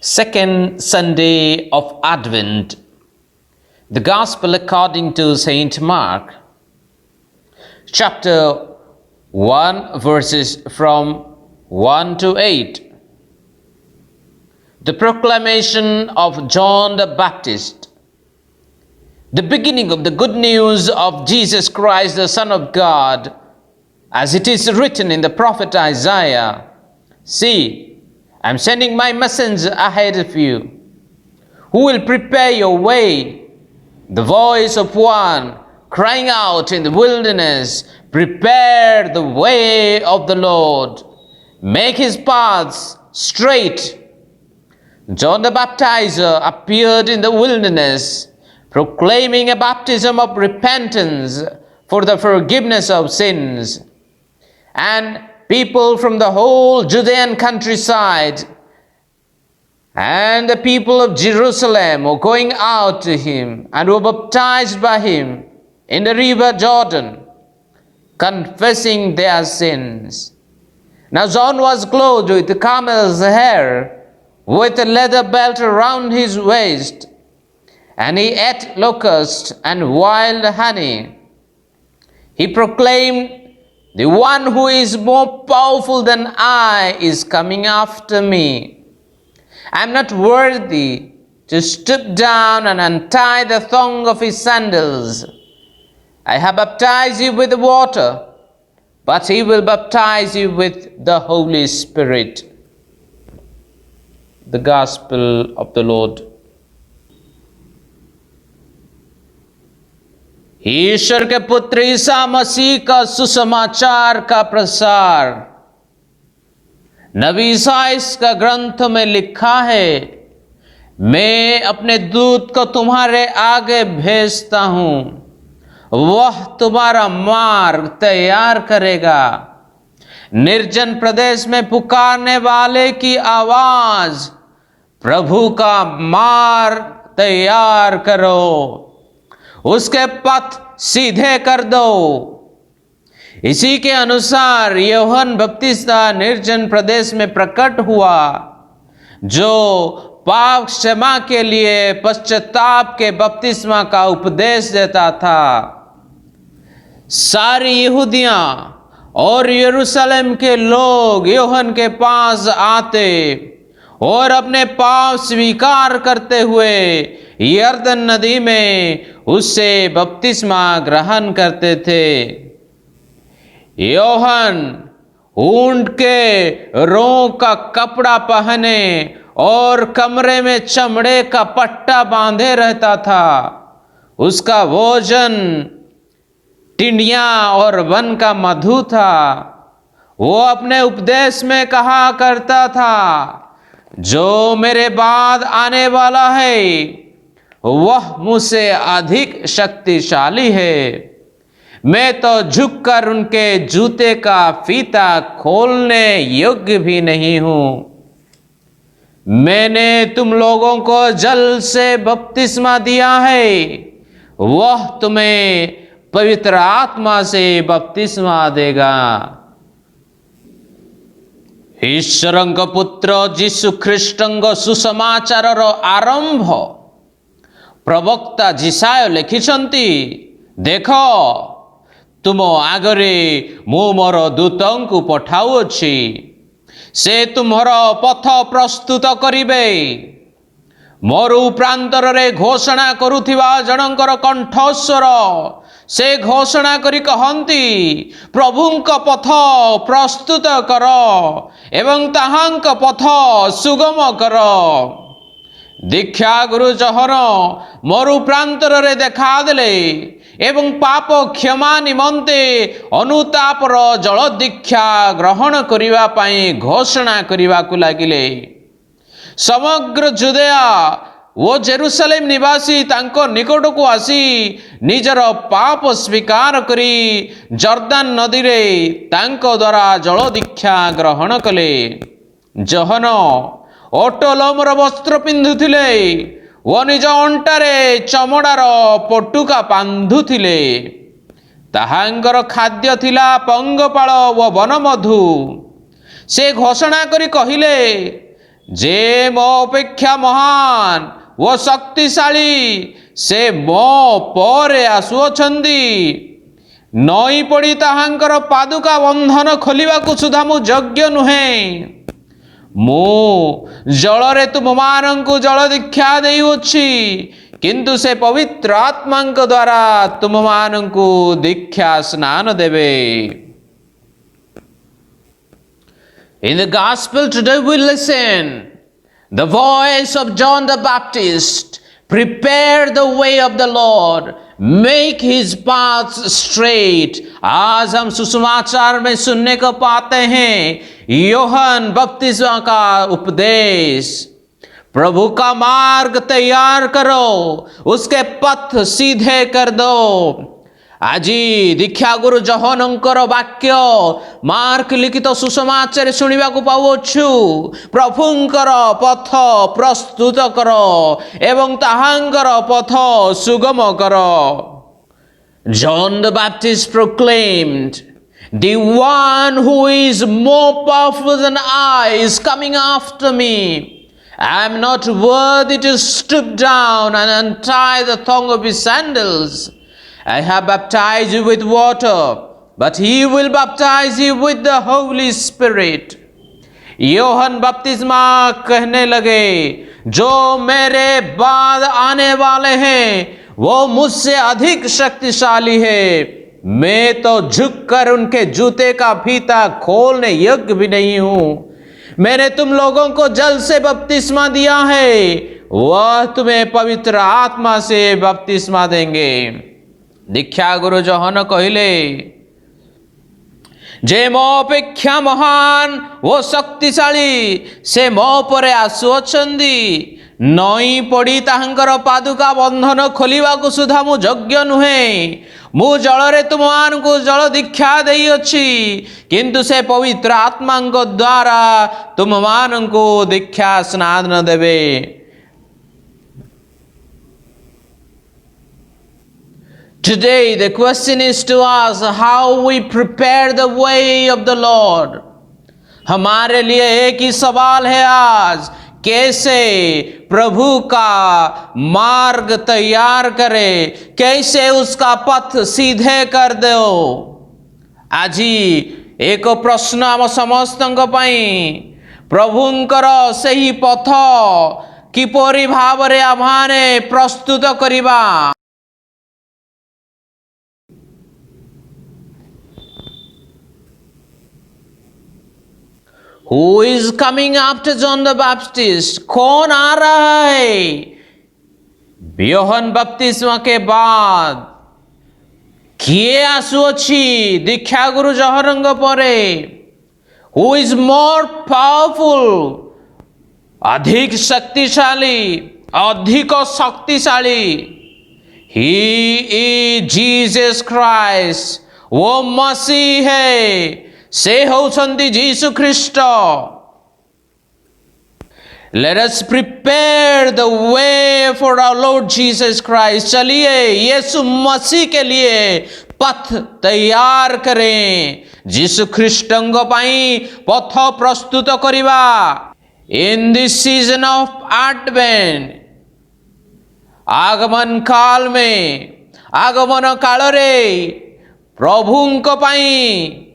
Second Sunday of Advent. The Gospel according to Saint Mark, chapter 1, verses from 1 to 8. The proclamation of John the Baptist. The beginning of the good news of Jesus Christ, the Son of God, as it is written in the prophet Isaiah, "See, I am sending my messenger ahead of you, who will prepare your way. The voice of one crying out in the wilderness, prepare the way of the Lord, make his paths straight." John the Baptizer appeared in the wilderness, proclaiming a baptism of repentance for the forgiveness of sins. And people from the whole Judean countryside and the people of Jerusalem were going out to him and were baptized by him in the river Jordan, confessing their sins. Now John was clothed with camel's hair, with a leather belt around his waist, and he ate locusts and wild honey. He proclaimed, "The one who is more powerful than I is coming after me. I am not worthy to stoop down and untie the thong of his sandals. I have baptized you with water, but he will baptize you with the Holy Spirit." The Gospel of the Lord. ईश्वर के पुत्र ईसा मसीह का सुसमाचार का प्रसार नबी ईसाइस का ग्रंथ में लिखा है, "मैं अपने दूत को तुम्हारे आगे भेजता हूं, वह तुम्हारा मार्ग तैयार करेगा। निर्जन प्रदेश में पुकारने वाले की आवाज, प्रभु का मार्ग तैयार करो, उसके पथ सीधे कर दो।" इसी के अनुसार यूहन्ना बपतिस्मा निर्जन प्रदेश में प्रकट हुआ, जो पाप क्षमा के लिए पश्चाताप के बपतिस्मा का उपदेश देता था। सारी यहूदियां और यरूशलेम के लोग यूहन्ना के पास आते और अपने पाप स्वीकार करते हुए यरदन नदी में उससे बपतिस्मा ग्रहण करते थे। यूहन्ना ऊंट के रों का कपड़ा पहने और कमरे में चमड़े का पट्टा बांधे रहता था। उसका भोजन टिंडियां और वन का मधु था। वो अपने उपदेश में कहा करता था, "जो मेरे बाद आने वाला है वह मुझसे अधिक शक्तिशाली है। मैं तो झुककर उनके जूते का फीता खोलने योग्य भी नहीं हूं। मैंने तुम लोगों को जल से बपतिस्मा दिया है, वह तुम्हें पवित्र आत्मा से बपतिस्मा देगा।" ଈଶ୍ୱରଙ୍କ ପୁତ୍ର ଯୀଶୁ ଖ୍ରୀଷ୍ଟଙ୍କ ସୁସମାଚାରର ଆରମ୍ଭ ପ୍ରବକ୍ତା ଯିଶାୟ ଲେଖିଛନ୍ତି, "ଦେଖ, ତୁମ ଆଗରେ ମୁଁ ମୋର ଦୂତଙ୍କୁ ପଠାଉଅଛି, ସେ ତୁମର ପଥ ପ୍ରସ୍ତୁତ କରିବେ। ମରୁ ପ୍ରାନ୍ତରରେ ଘୋଷଣା କରୁଥିବା ଜଣଙ୍କର କଣ୍ଠସ୍ୱର ସେ ଘୋଷଣା କରି କହନ୍ତି, ପ୍ରଭୁଙ୍କ ପଥ ପ୍ରସ୍ତୁତ କର ଏବଂ ତାହାଙ୍କ ପଥ ସୁଗମ କର। ଦୀକ୍ଷା ଗୁରୁ ଜହନ ମରୁ ପ୍ରାନ୍ତରରେ ଦେଖାଦେଲେ ଏବଂ ପାପ କ୍ଷମା ନିମନ୍ତେ ଅନୁତାପର ଜଳ ଦୀକ୍ଷା ଗ୍ରହଣ କରିବା ପାଇଁ ଘୋଷଣା କରିବାକୁ ଲାଗିଲେ। ସମଗ୍ର ଜୁଦେୟା ଓ ଜେରୁସାଲେମ ନିବାସୀ ତାଙ୍କ ନିକଟକୁ ଆସି ନିଜର ପାପ ସ୍ୱୀକାର କରି ଜର୍ଦାନ ନଦୀରେ ତାଙ୍କ ଦ୍ୱାରା ଜଳ ଦୀକ୍ଷା ଗ୍ରହଣ କଲେ। ଜହନ ଓଟ ଲୋମର ବସ୍ତ୍ର ପିନ୍ଧୁଥିଲେ ଓ ନିଜ ଅଣ୍ଟାରେ ଚମଡ଼ାର ପଟୁକା ବାନ୍ଧୁଥିଲେ। ତାହାଙ୍କର ଖାଦ୍ୟ ଥିଲା ପଙ୍ଗପାଳ ଓ ବନମଧୁ। ସେ ଘୋଷଣା କରି କହିଲେ, जे मो अपेक्षा महान वो शक्तिशाली से मो परे आसुअछंदी नई पड़ी ताहांकर पादुका बंधन खोलिबाकु सुधा मु योग्य नुहे मु जलरे तुममानंकु जल दीक्षा देउछि किंतु से पवित्र आत्मांक द्वारा तुममानंकु दीक्षा स्नान देवे। In the gospel today we listen the voice of John the Baptist, prepare the way of the Lord, make his paths straight। आज हम सुसमाचार में सुनने को पाते हैं यूहन्ना बपतिस्मा का उपदेश, प्रभु का मार्ग तैयार करो, उसके पथ सीधे कर दो। आजी दीक्षा गुरु जहनंकर वाक्य मार्क लिखित सुसमाचार शुणा पाउछु, प्रभुंकर पथ प्रस्तुत कर एवं ताहांकर पथ सुगम कर। John the Baptist proclaimed, the one who is more powerful than I is coming after me. I am not worthy to stoop down and untie the thong of his sandals. I have baptized you with water, but he will baptize you with the Holy Spirit। यूहन्ना बपतिस्मा कहने लगे, जो मेरे बाद आने वाले हैं वो मुझसे अधिक शक्तिशाली है, मैं तो झुककर उनके जूते का फीता खोलने योग्य भी नहीं हूं। मैंने तुम लोगों को जल से बपतिस्मा दिया है, वह तुम्हें पवित्र आत्मा से बपतिस्मा देंगे। दीक्षा गुरु जहन कहले, जे मो अपेक्षा महान वो शक्तिशाली से मो परे आसुअछंदी नई पड़ी ताहांकर पादुका बंधन खोलिबाकु सुधा मु योग्य नुहे। मु जलरे तुममानकु जल दीक्षा देइअछि, किंतु से पवित्र आत्मांक द्वारा तुममानकु दीक्षा स्नान देवे। Today the question is to us how we prepare the way of the Lord। हमारे लिए एक ही सवाल है आज, कैसे प्रभु का मार्ग तैयार करे, कैसे उसका पथ सीधे कर दो। आजी एक प्रश्न आम समस्तଙ୍କ ପାଇଁ, प्रभुंकर सही पथ किपरि भावरे आमाने प्रस्तुत करिबा। Who is coming after John the Baptist? कौन आ रहा है यूहन्ना बपतिस्मा के बाद? किए आसुअछि दीक्षा गुरु जहनंग परे? Who is more powerful? अधिक शक्तिशाली, अधिक शक्तिशाली। He is Jesus Christ। वो मसीह है, से होउछंती यीशु ख्रीष्ट। Let us prepare the way for our Lord Jesus Christ। चलिए यीशु मसीह के लिए पथ तैयार करें, यीशु ख्रीष्टंग पाई पथ प्रस्तुत करिबा। In this season of Advent, आगमन काल में, आगमन काल रे प्रभुंक पाई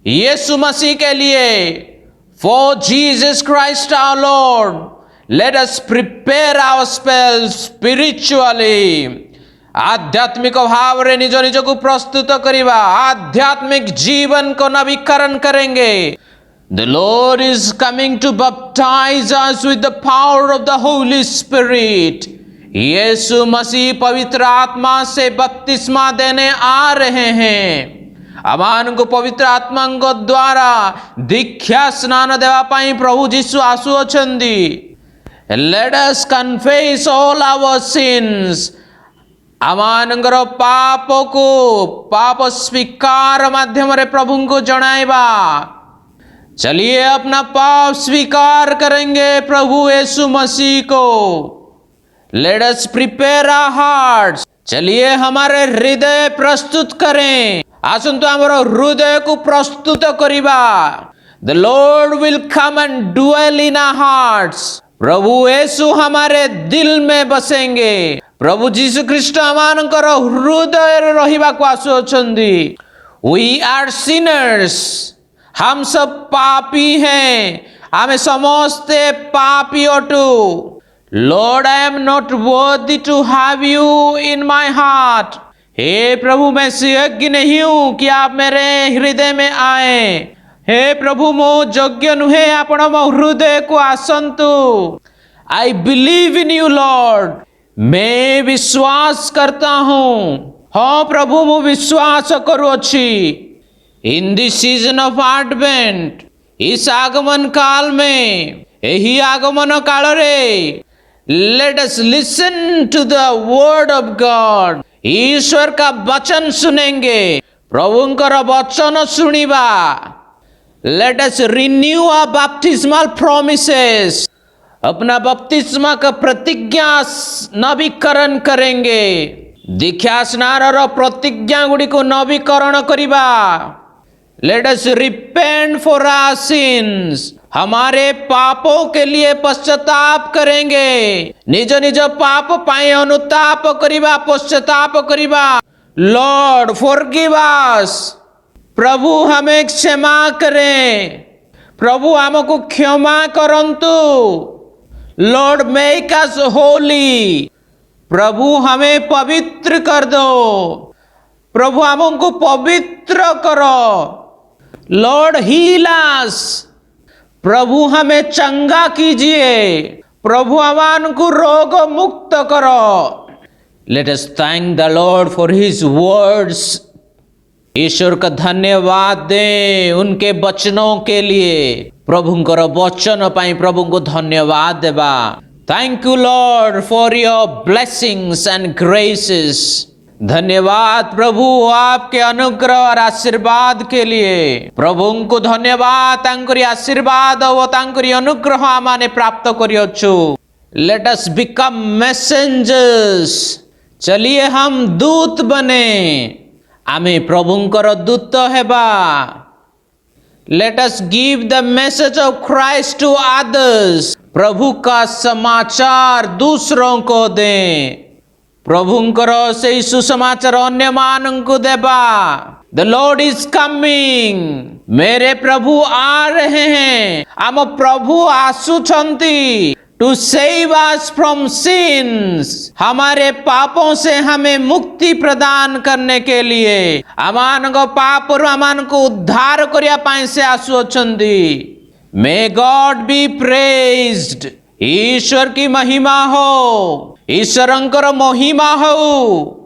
यीशु मसीह के लिए, for Jesus Christ our Lord, let us prepare ourselves spiritually। आध्यात्मिक भाव रे निज निज को प्रस्तुत करिबा, आध्यात्मिक जीवन को नवीकरण करेंगे। The Lord is coming to baptize us with the power of the Holy Spirit। यीशु मसीह पवित्र आत्मा से बपतिस्मा देने आ रहे हैं। आमान को पवित्र आत्मांक द्वारा दीक्षा स्नान देवा पाई प्रभु यीशु आसुअछंदी। Let us confess all our sins। आमानंगर पाप को पाप स्वीकार माध्यम रे प्रभु को जणाइबा। चलिए अपना पाप स्वीकार करेंगे प्रभु यीशु मसीह को। Let us prepare our hearts। चलिए हमारे हृदय प्रस्तुत करें। आसंतु आमर हृदय को प्रस्तुत करिबा। The Lord will come and dwell in our hearts. प्रभु यीशु हमारे दिल में बसेंगे. प्रभु जीसु ख्रीष्ट आमानकर हृदय रहिबा को आसुअछंदी. We are sinners. हम सब पापी हैं. आमे समस्ते पापी अटु. Lord, I am not worthy to have you in my heart. हे प्रभु मैं योग्य नहीं हूं कि आप मेरे हृदय में आए. हे प्रभु मो योग्य नुहे आपण मो हृदय को आसंतु. I believe in you, Lord. मैं विश्वास करता हूं. हाँ प्रभु मु विश्वास करूअछि. In this season of Advent, इस आगमन काल में, यही आगमन काल रे, let us listen to the word of God. ईश्वर का वचन सुनेंगे. प्रभुंकर वचन सुनिबा. Let us renew our baptismal promises. अपना बपतिस्मा का प्रतिज्ञा नवीकरण करेंगे. दीक्षा स्नानर प्रतिज्ञा गुड़ी को नवीकरण करिबा. Let us repent for our sins. हमारे पापों के लिए पश्चाताप करेंगे. निज निज पाप पाए अनुताप करिबा, पश्चाताप करिबा. Lord, forgive us. प्रभु हमें क्षमा करें. प्रभु हमको क्षमा करंतु. Lord, make us holy. प्रभु हमें पवित्र कर दो. प्रभु हमको पवित्र करो. Lord, heal us. प्रभु हमें चंगा कीजिए. प्रभु हमान को रोग मुक्त करो. Let us thank the Lord for His words. ईश्वर का धन्यवाद दें उनके वचनों के लिए. प्रभुंकर वचन पाई प्रभु को धन्यवाद देबा. Thank you, Lord, for your blessings and graces. धन्यवाद प्रभु आपके अनुग्रह और आशीर्वाद के लिए. प्रभु को धन्यवाद. तांकरी आशीर्वाद और तांकरी अनुग्रह आमाने प्राप्त करियोछु. Let us become messengers. चलिए हम दूत बने. आमे प्रभुंकर दूत हेबा. Let us give the message of Christ to others. प्रभु का समाचार दूसरों को दें. प्रभुंकर से सुसमाचार अन्य मानंकु देबा. The Lord is coming. मेरे प्रभु आ रहे हैं. आम प्रभु आसुछंती. To save us from sins. हमारे पापों से हमें मुक्ति प्रदान करने के लिए. अमान को पाप और अमान को उद्धार करिया पाए से आसुअछंती. May God be praised. ईश्वर की महिमा हो. ईश्वरंकर महिमा हो.